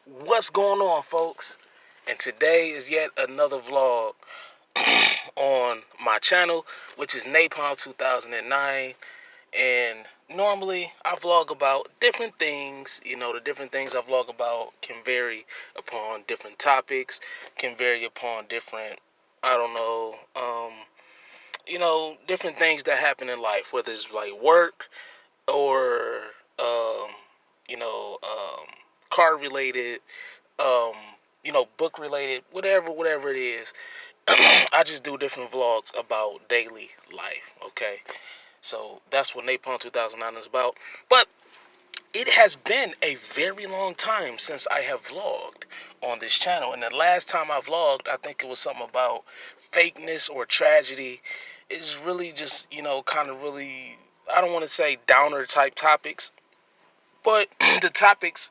What's going on, folks? And today is yet another vlog on my channel, which is Napalm 2009. And normally I vlog about different things. The different things I vlog about can vary upon different topics, can vary upon different, I don't know, different things that happen in life, whether it's like work or, um, you know, um, car related, um, book related, whatever it is. I just do different vlogs about daily life. Okay, so that's what Napalm 2009 is about. But it has been a very long time since I have vlogged on this channel, and the last time I vlogged, I think it was something about fakeness or tragedy. It's really just kind of really, I don't want to say downer type topics, but the topics,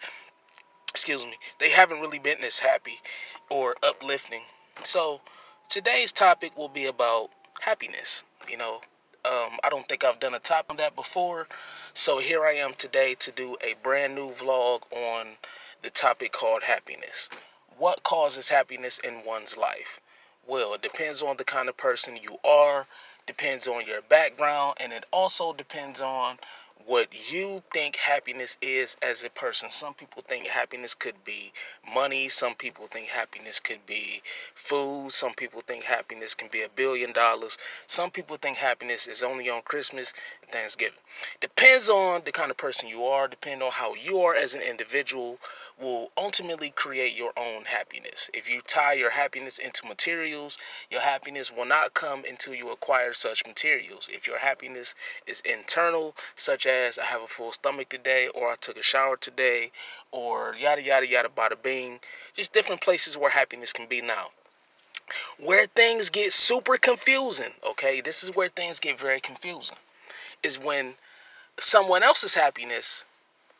excuse me, they haven't really been this happy or uplifting. So today's topic will be about happiness. I don't think I've done a topic on that before. So here I am today to do a brand new vlog on the topic called happiness. What causes happiness in one's life? Well, it depends on the kind of person you are, depends on your background, and it also depends on what you think happiness is as a person. Some people think happiness could be money. Some people think happiness could be food. Some people think happiness can be $1 billion. Some people think happiness is only on Christmas and Thanksgiving. Depends on the kind of person you are, depending on how you are as an individual, will ultimately create your own happiness. If you tie your happiness into materials, your happiness will not come until you acquire such materials. If your happiness is internal, such as I have a full stomach today, or I took a shower today, or yada yada yada bada bing, just different places where happiness can be. Now, where things get super confusing, okay, this is where things get very confusing, is when someone else's happiness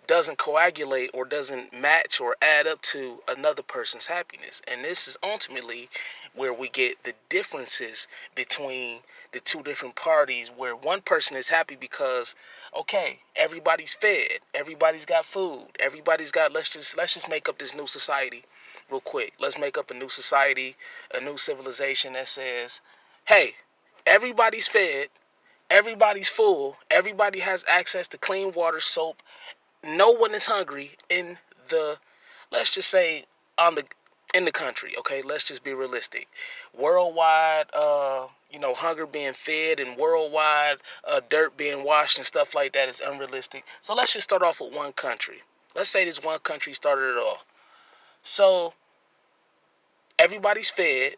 doesn't coagulate or doesn't match or add up to another person's happiness. And this is ultimately where we get the differences between the two different parties, where one person is happy because, okay, everybody's fed, everybody's got food, everybody's got, let's just make up this new society real quick. Let's make up a new society, a new civilization that says, hey, everybody's fed, everybody's full, everybody has access to clean water, soap, no one is hungry in the, let's just say, on the in the country. Okay, let's just be realistic. Worldwide, hunger being fed, and worldwide, dirt being washed and stuff like that is unrealistic. So let's just start off with one country. Let's say this one country started it all. So everybody's fed,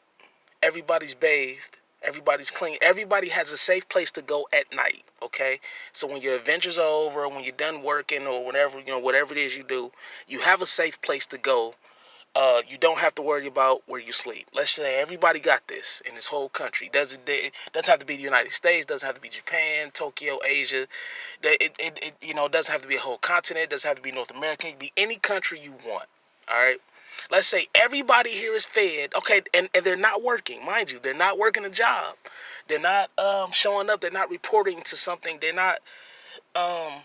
everybody's bathed, everybody's clean, everybody has a safe place to go at night. Okay, so when your adventures are over, when you're done working, or whatever it is you do, you have a safe place to go. You don't have to worry about where you sleep. Let's say everybody got this in this whole country. It doesn't have to be the United States. Doesn't have to be Japan, Tokyo, Asia. It doesn't have to be a whole continent. It doesn't have to be North America. It can be any country you want. All right. Let's say everybody here is fed. Okay, and they're not working, mind you. They're not working a job. They're not showing up. They're not reporting to something. They're not um,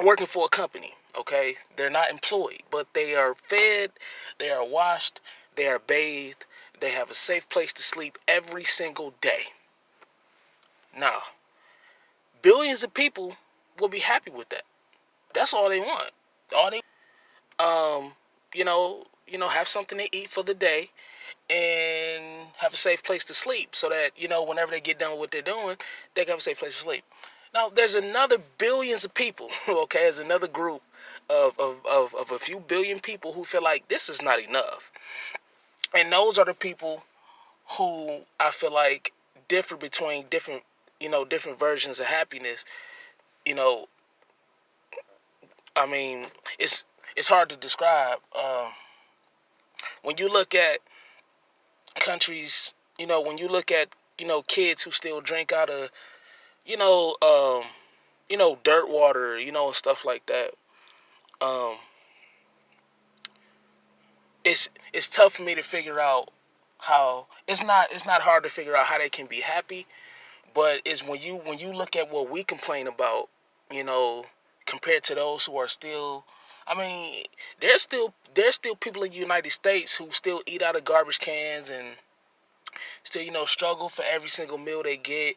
working for a company. Okay, they're not employed, but they are fed, they are washed, they are bathed, they have a safe place to sleep every single day. Now, billions of people will be happy with that. That's all they want. All they um, have something to eat for the day and have a safe place to sleep, so that whenever they get done with what they're doing, they can have a safe place to sleep. Now, there's another billions of people, okay, there's another group of a few billion people who feel like this is not enough. And those are the people who I feel like differ between different versions of happiness. You know, I mean, it's hard to describe. When you look at countries, when you look at, kids who still drink out of, you know, um, dirt water, and stuff like that. Um, it's tough for me to figure out how. It's not hard to figure out how they can be happy, but it's when you look at what we complain about, you know, compared to those who are still I mean, there's still people in the United States who still eat out of garbage cans and still, struggle for every single meal they get.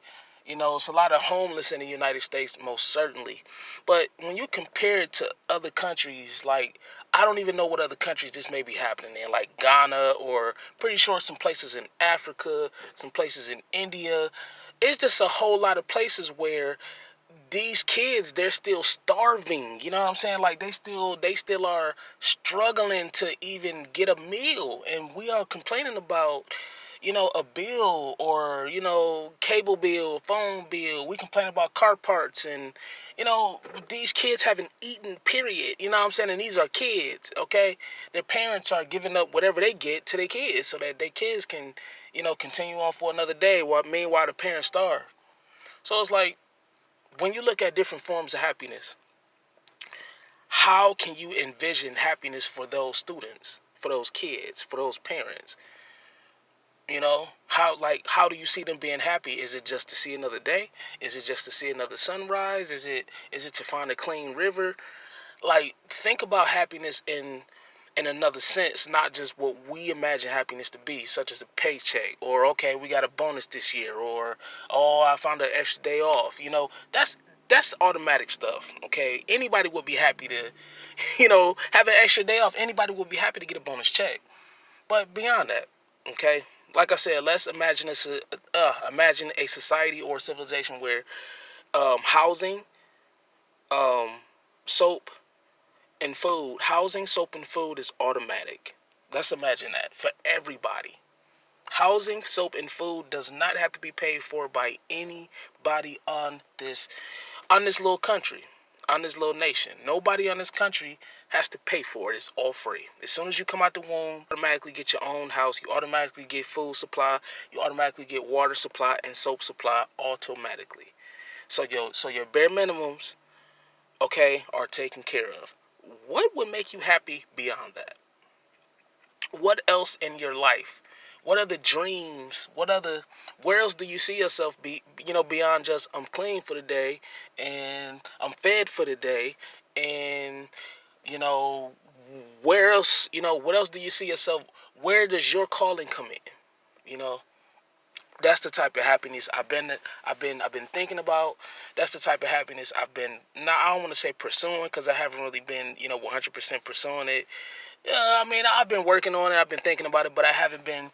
It's a lot of homeless in the United States, most certainly. But when you compare it to other countries, like, I don't even know what other countries this may be happening in, like Ghana, or pretty sure some places in Africa, some places in India. It's just a whole lot of places where these kids, they're still starving. You know what I'm saying? Like, they still are struggling to even get a meal, and we are complaining about a bill, or cable bill, phone bill. We complain about car parts, and these kids haven't eaten, period. You know what I'm saying? And these are kids, okay? Their parents are giving up whatever they get to their kids so that their kids can continue on for another day, while meanwhile the parents starve. So it's like, when you look at different forms of happiness, how can you envision happiness for those students, for those kids, for those parents? How do you see them being happy? Is it just to see another day? Is it just to see another sunrise? Is it to find a clean river? Like, think about happiness in another sense, not just what we imagine happiness to be, such as a paycheck, or, okay, we got a bonus this year, or, oh, I found an extra day off. That's automatic stuff. Okay, anybody would be happy to have an extra day off. Anybody would be happy to get a bonus check. But beyond that, okay, like I said, let's imagine a society or civilization where housing, um, soap, and food. Housing, soap, and food is automatic. Let's imagine that for everybody. Housing, soap, and food does not have to be paid for by anybody on this little country, on this little nation. Nobody on this country has to pay for it. It's all free. As soon as you come out the womb, you automatically get your own house. You automatically get food supply. You automatically get water supply and soap supply automatically. So your bare minimums, okay, are taken care of. What would make you happy beyond that? What else in your life? What other dreams? Where else do you see yourself beyond just, I'm clean for the day, and I'm fed for the day, and, you know, what else do you see yourself? Where does your calling come in? You know, that's the type of happiness I've been thinking about. That's the type of happiness I've been, now, I don't want to say pursuing, because I haven't really been 100% pursuing it. Yeah, I mean, I've been working on it. I've been thinking about it, but I haven't been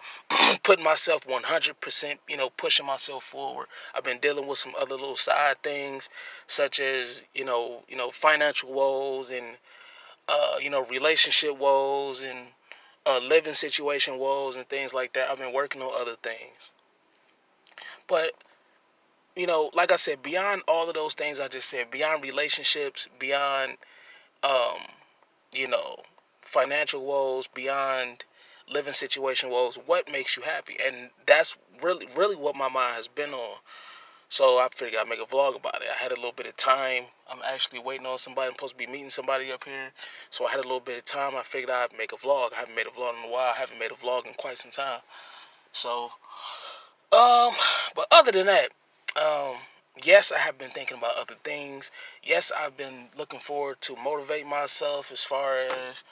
putting myself 100%, pushing myself forward. I've been dealing with some other little side things, such as, financial woes, and, relationship woes, and living situation woes, and things like that. I've been working on other things. But, like I said, beyond all of those things I just said, beyond relationships, beyond, um, you know, financial woes, beyond living situation woes, what makes you happy? And that's really what my mind has been on. So I figured I'd make a vlog about it. I had a little bit of time. I'm actually waiting on somebody. I'm supposed to be meeting somebody up here. So I had a little bit of time. I figured I'd make a vlog. I haven't made a vlog in a while. I haven't made a vlog in quite some time. So, um, but other than that, um, yes, I have been thinking about other things. Yes, I've been looking forward to motivate myself as far as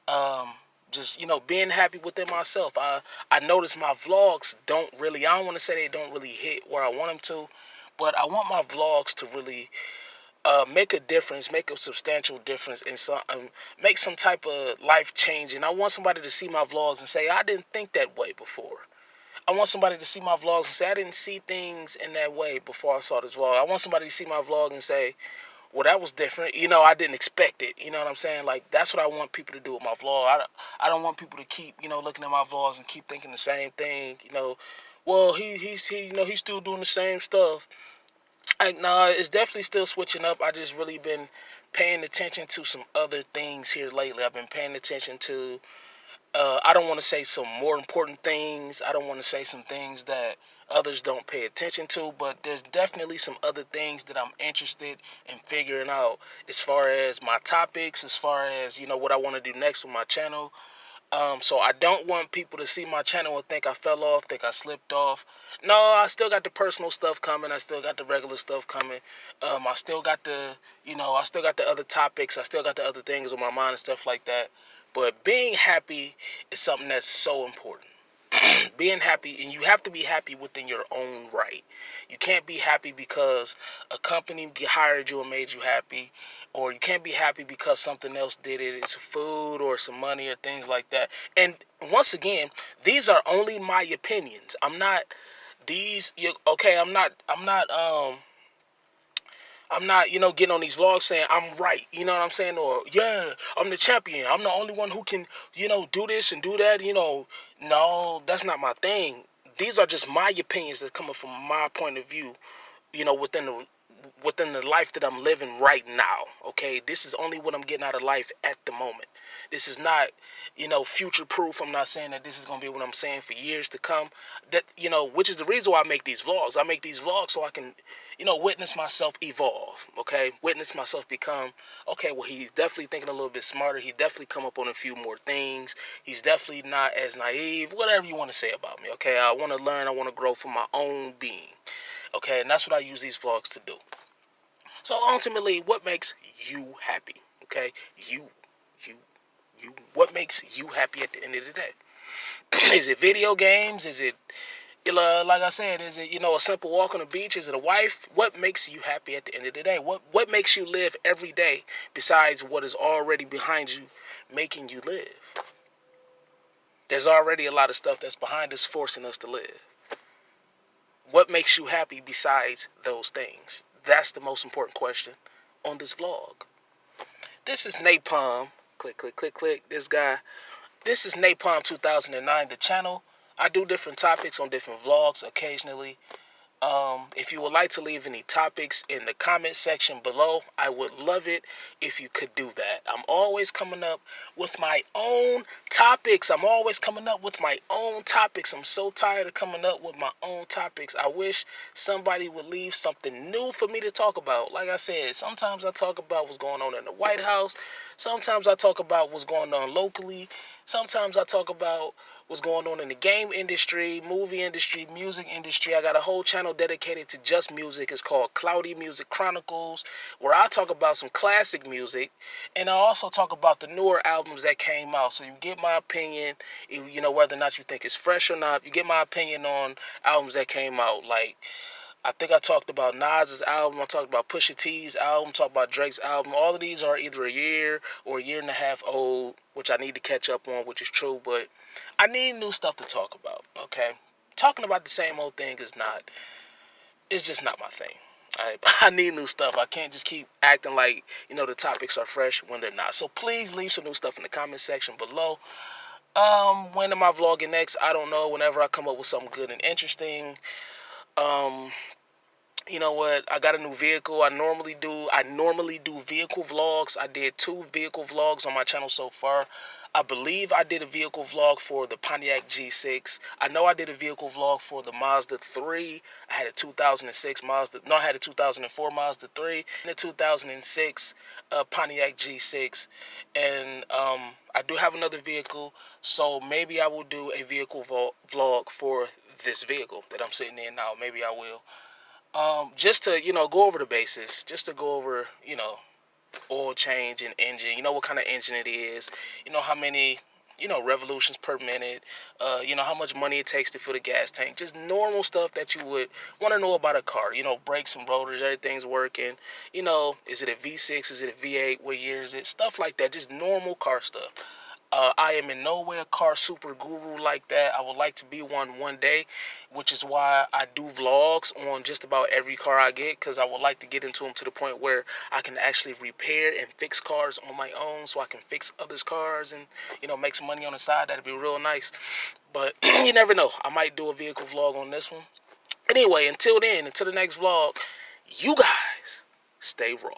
um, just being happy within myself. I notice my vlogs don't really. I don't want to say they don't really hit where I want them to, but I want my vlogs to really make a difference, make a substantial difference, and make some type of life change. And I want somebody to see my vlogs and say, I didn't think that way before. I want somebody to see my vlogs and say, I didn't see things in that way before I saw this vlog. I want somebody to see my vlog and say, well, that was different. I didn't expect it. You know what I'm saying? Like, that's what I want people to do with my vlog. I don't want people to keep, looking at my vlogs and keep thinking the same thing. Well, he's still doing the same stuff. Nah, it's definitely still switching up. I just really been paying attention to some other things here lately. I've been paying attention to, I don't want to say some more important things. I don't want to say some things that others don't pay attention to, but there's definitely some other things that I'm interested in figuring out, as far as my topics, as far as, what I want to do next with my channel. So I don't want people to see my channel and think I fell off, think I slipped off. No, I still got the personal stuff coming. I still got the regular stuff coming. I still got I still got the other topics. I still got the other things on my mind and stuff like that. But being happy is something that's so important. Being happy, and you have to be happy within your own right. You can't be happy because a company hired you and made you happy, or you can't be happy because something else did it. It's food or some money or things like that. And once again, these are only my opinions. I'm not these. Okay, I'm not, getting on these vlogs saying I'm right. You know what I'm saying? Or, yeah, I'm the champion. I'm the only one who can, do this and do that. No, that's not my thing. These are just my opinions that coming from my point of view, within the life that I'm living right now. Okay, this is only what I'm getting out of life at the moment. This is not, future proof. I'm not saying that this is gonna be what I'm saying for years to come. That which is the reason why I make these vlogs. I make these vlogs so I can, witness myself evolve. Okay, witness myself become. Okay, well, he's definitely thinking a little bit smarter. He definitely come up on a few more things. He's definitely not as naive. Whatever you want to say about me. Okay, I want to learn. I want to grow for my own being. Okay, and that's what I use these vlogs to do. So ultimately, what makes you happy? Okay, you, what makes you happy at the end of the day? Is it video games? Is it, like I said, is it, a simple walk on the beach? Is it a wife? What makes you happy at the end of the day? What makes you live every day besides what is already behind you making you live? There's already a lot of stuff that's behind us forcing us to live. What makes you happy besides those things? That's the most important question on this vlog. This is Napalm. Click, click, click, click. This is Napalm 2009, the channel. I do different topics on different vlogs occasionally. If you would like to leave any topics in the comment section below, I would love it if you could do that. I'm always coming up with my own topics. I'm so tired of coming up with my own topics. I wish somebody would leave something new for me to talk about. Like I said, sometimes I talk about what's going on in the White House. Sometimes I talk about what's going on locally. Sometimes I talk about what's going on in the game industry, movie industry, music industry. I got a whole channel dedicated to just music. It's called Cloudy Music Chronicles, where I talk about some classic music, and I also talk about the newer albums that came out. So you get my opinion, whether or not you think it's fresh or not. You get my opinion on albums that came out. Like, I think I talked about Nas's album. I talked about Pusha T's album. Talked about Drake's album. All of these are either a year or a year and a half old, which I need to catch up on, which is true. But I need new stuff to talk about. Okay, talking about the same old thing is not. It's just not my thing. I need new stuff. I can't just keep acting like the topics are fresh when they're not. So please leave some new stuff in the comment section below. When am I vlogging next? I don't know. Whenever I come up with something good and interesting. You know what? I got a new vehicle. I normally do vehicle vlogs. I did 2 vehicle vlogs on my channel so far. I believe I did a vehicle vlog for the Pontiac G6. I know I did a vehicle vlog for the Mazda 3. I had a 2006 Mazda. No, I had a 2004 Mazda 3 and a 2006 Pontiac G6. And I do have another vehicle, so maybe I will do a vehicle vlog for this vehicle that I'm sitting in now. Maybe I will. Just to, go over the bases, just to go over, oil change and engine, what kind of engine it is, how many, revolutions per minute, how much money it takes to fill the gas tank, just normal stuff that you would want to know about a car, brakes and rotors, everything's working, is it a V6, is it a V8, what year is it, stuff like that, just normal car stuff. I am in no way a car super guru like that. I would like to be one day, which is why I do vlogs on just about every car I get, because I would like to get into them to the point where I can actually repair and fix cars on my own, so I can fix others' cars and, make some money on the side. That'd be real nice. But you never know. I might do a vehicle vlog on this one. Anyway, until then, until the next vlog, you guys stay raw.